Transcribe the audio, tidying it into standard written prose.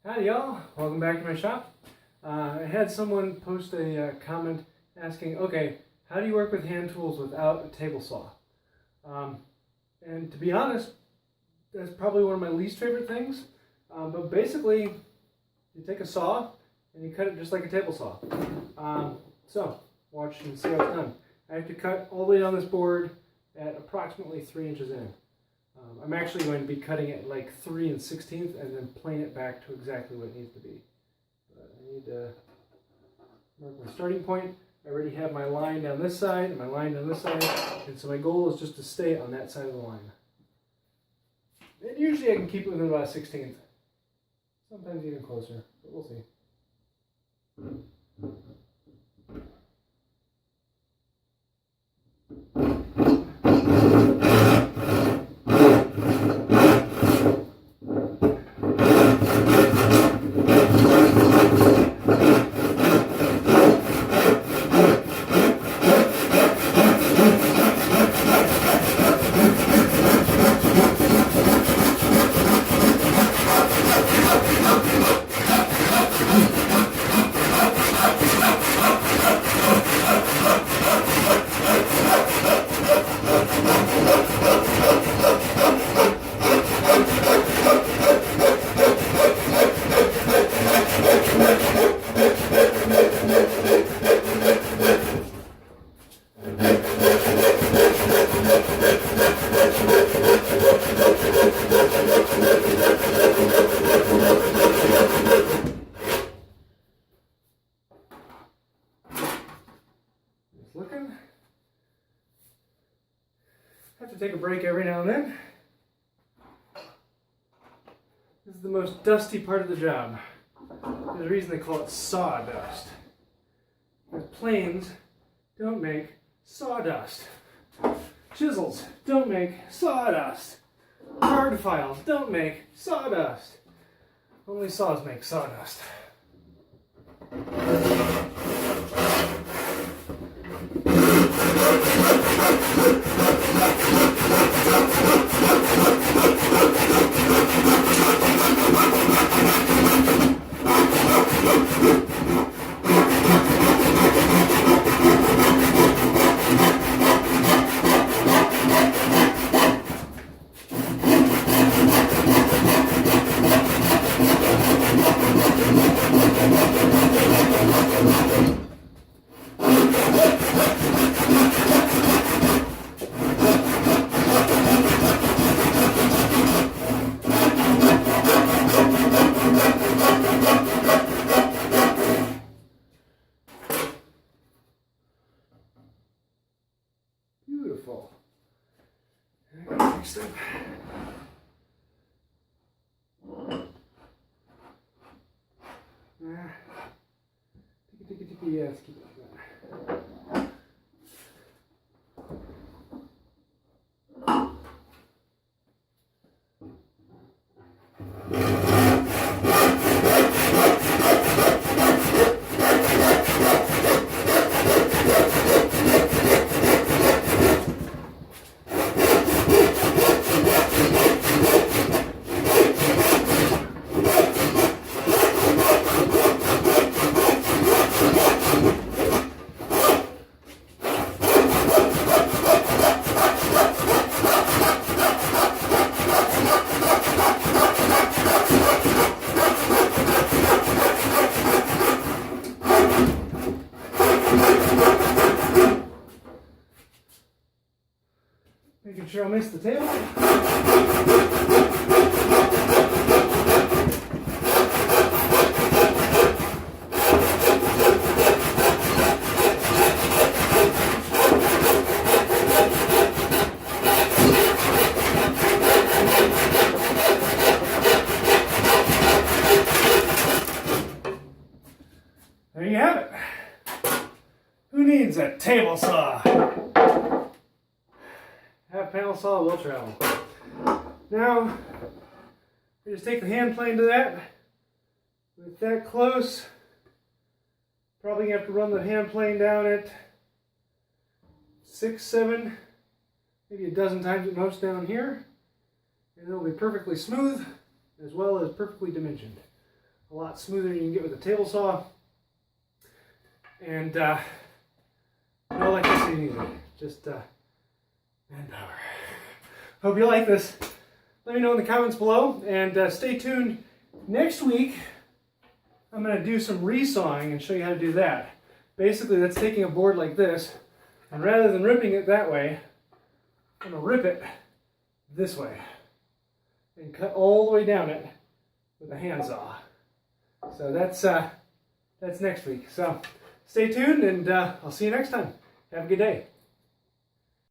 Howdy y'all, welcome back to my shop. I had someone post a comment asking, okay, how do you work with hand tools without a table saw? And to be honest, that's probably one of my least favorite things. But basically, you take a saw and you cut it just like a table saw. So, watch and see how it's done. I have to cut all the way down this board at approximately 3 inches in. I'm actually going to be cutting it like 3 1/16 and then plane it back to exactly what it needs to be. But I need to mark my starting point. I already have my line down this side and my line down this side, and so my goal is just to stay on that side of the line. And usually I can keep it within about a 1/16. Sometimes even closer, but we'll see. Looking. Have to take a break every now and then. This is the most dusty part of the job. There's a reason they call it sawdust. Because planes don't make sawdust. Chisels don't make sawdust. Card files don't make sawdust. Only saws make sawdust. Beautiful. Next up. Yeah, let's keep it like that. Making sure I'll miss the tail. There you have it. Who needs a table saw? Half panel saw will travel. Now, I just take the hand plane to that. With that close, probably have to run the hand plane down at 6, 7, maybe a dozen times at most down here. And it'll be perfectly smooth, as well as perfectly dimensioned. a lot smoother than you can get with a table saw. And no electricity needed, just manpower. Hope you like this. Let me know in the comments below, and stay tuned. Next week, I'm going to do some resawing and show you how to do that. Basically, that's taking a board like this, and rather than ripping it that way, I'm going to rip it this way and cut all the way down it with a handsaw. So that's next week. So stay tuned, and I'll see you next time. Have a good day.